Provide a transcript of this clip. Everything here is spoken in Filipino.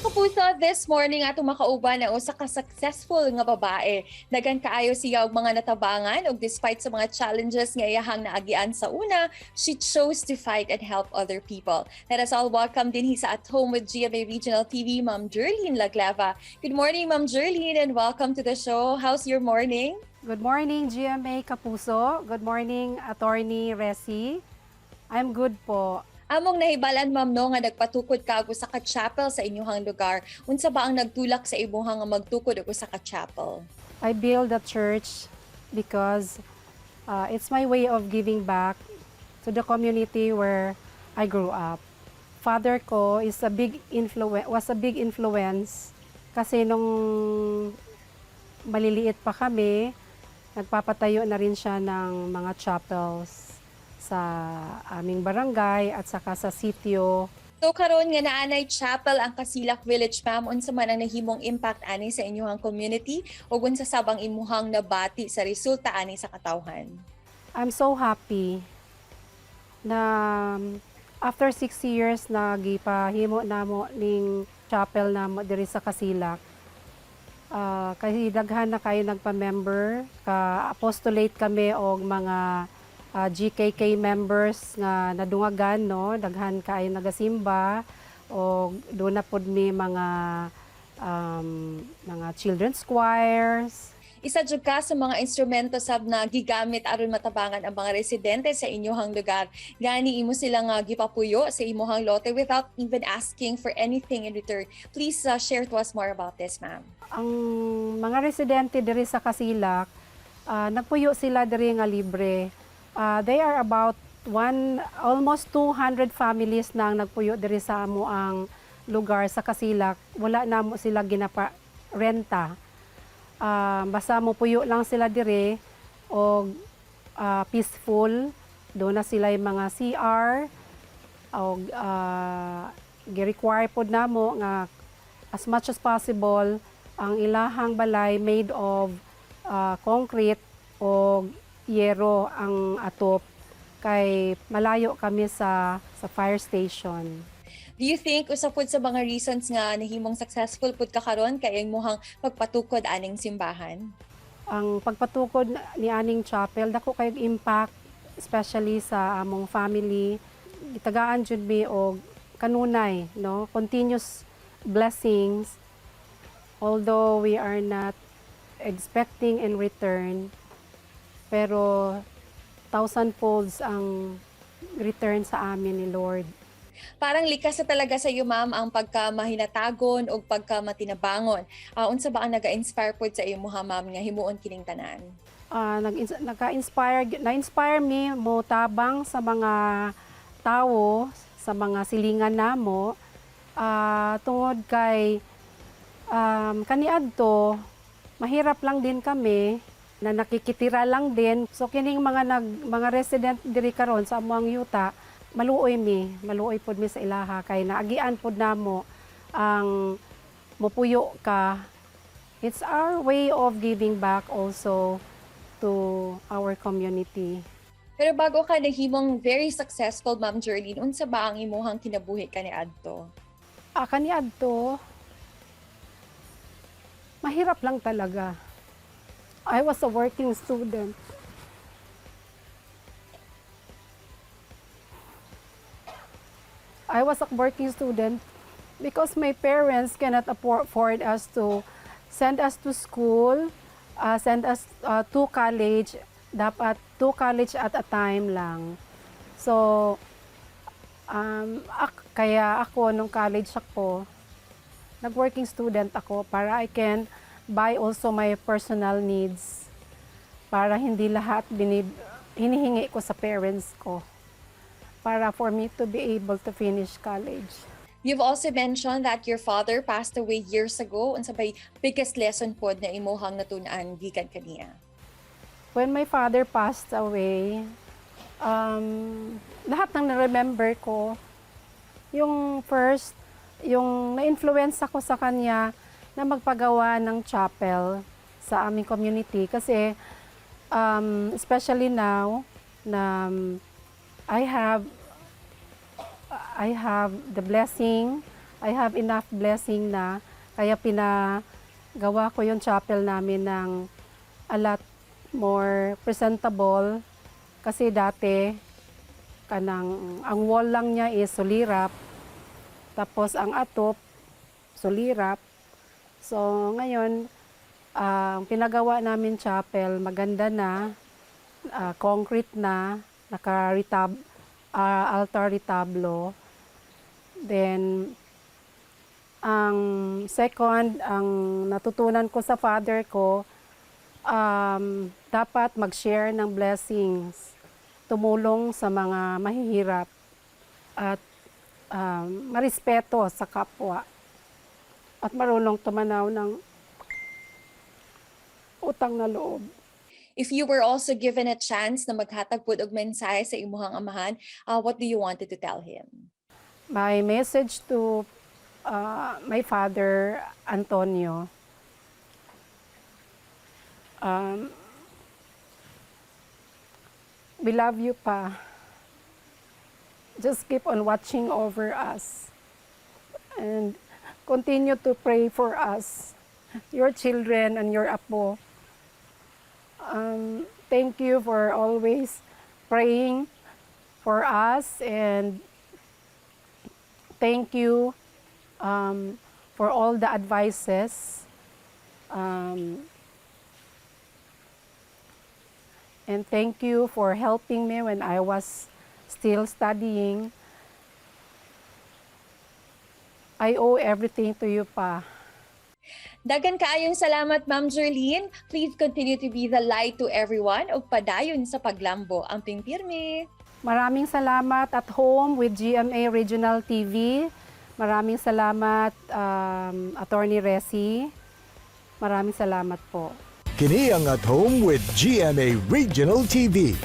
kapuso, this morning ato makauban na usa ka successful nga babae. Dagan kaayo siya og mga natabangan ug despite sa mga challenges nga iyahang naagian sa una, she chose to fight and help other people. Let us all welcome din sa At Home with GMA Regional TV, Ma'am Jerlyn Laglava. Good morning, Ma'am Jerlyn, and welcome to the show. How's your morning? Good morning, GMA Kapuso. Good morning, Attorney Resi. I'm good po. Among nahibalan, ma'am, no, nga nagpatukod ka og usa ka chapel sa inyong lugar. Unsa ba ang nagtulak sa imuha nga magtukod og usa ka chapel? I build a church because it's my way of giving back to the community where I grew up. Father ko is was a big influence kasi nung maliliit pa kami, nagpapatayo na rin siya ng mga chapels sa aming barangay at saka sa sitio. So karon nga naanay chapel ang Kasilak Village, ma'am, unsa man ang nahimong impact ani sa inyong community ug unsa sabang imuhang nabati sa resulta ani sa katawhan? I'm so happy na after 6 years na gipahimo namo ning chapel namo diri sa Kasilak. Kasi daghan na kayo nagpa-member, ka-apostolate kami og mga GKK members nga nadungagan, no, daghan kayo nagasimba o doon na pod mi mga children's choirs. Isa jud ka sa mga instrumento sab na gigamit aron matabangan ang mga residente sa inyong lugar. Gani imo sila nga gipapuyo sa imuhang lote without even asking for anything in return. Please share to us more about this, ma'am. Ang mga residente diri sa Kasilak, nagpuyo sila diri nga libre. They are about almost 200 families na ang nagpuyo diri sa amo ang lugar sa Kasilak. Wala na mo sila renta. Basta mo puyo lang sila diri o peaceful. Doon na sila yung mga CR o gi-require pod namo nga as much as possible ang ilahang balay made of concrete o yero ang atop kay malayo kami sa fire station. Do you think usa pod sa mga reasons nga nahimong successful pud ka karon kay imong pagpatukod aning simbahan? Ang pagpatukod ni aning chapel dako kay impact especially sa among family. Gitagaan jud mi og kanunay, no, continuous blessings although we are not expecting in return, pero thousandfolds ang return sa amin ni Lord. Parang likas na talaga sa iyo, ma'am, ang pagkamahinatagon o pagkamatinabangon. Unsa ba ang naga-inspire pod sa iyo, ma'am, nga himuon kining tanan? Na-inspire me mo tabang sa mga tao, sa mga silingan namo, tungod kay kaniadto, mahirap lang din kami na nakikitira lang din. So kining mga resident diri karon sa amuang yuta, maluoy pod mi sa ilaha kay naagian pod namo ang mopuyo ka. It's our way of giving back also to our community. Pero bago ka nahimong very successful, Ma'am Jerlyn, unsa ba ang imuhang kinabuhi kaniadto? Kaniadto, mahirap lang talaga. I was a working student. I was a working student because my parents cannot afford us to send us to school, send us to college, dapat 2 college at a time lang. So, kaya ako, nung college ako, nag-working student ako para I can buy also my personal needs para hindi lahat hinihingi ko sa parents ko para for me to be able to finish college. You've also mentioned that your father passed away years ago. Unsa bay biggest lesson pod na imuhang natun-an gikan kaniya? When my father passed away, lahat ng na-remember ko, yung first, yung na-influence ako sa kanya na magpagawa ng chapel sa aming community. Kasi, especially now, na I have the blessing I have enough blessing na, kaya pinagawa ko yung chapel namin ng a lot more presentable. Kasi dati, ang wall lang niya is sulirap, tapos ang atop, sulirap. So ngayon, ang pinagawa namin chapel, maganda na, concrete na, altar retablo. Then, ang second, ang natutunan ko sa father ko, dapat mag-share ng blessings, tumulong sa mga mahihirap, at marespeto sa kapwa, at marunong tumanaw ng utang na loob. If you were also given a chance na maghatag pud og mensahe sa imuhang amahan, what do you wanted to tell him? My message to my father, Antonio, we love you, Pa. Just keep on watching over us and continue to pray for us, your children and your apo. Thank you for always praying for us, and thank you for all the advices. And thank you for helping me when I was still studying. I owe everything to you, Pa. Dagan kaayong salamat, Ma'am Jerlene. Please continue to be the light to everyone ug padayon sa paglambo ang pingpirmi. Maraming salamat at home with GMA Regional TV. Maraming salamat, Attorney Resi. Maraming salamat po. Kini ang At Home with GMA Regional TV.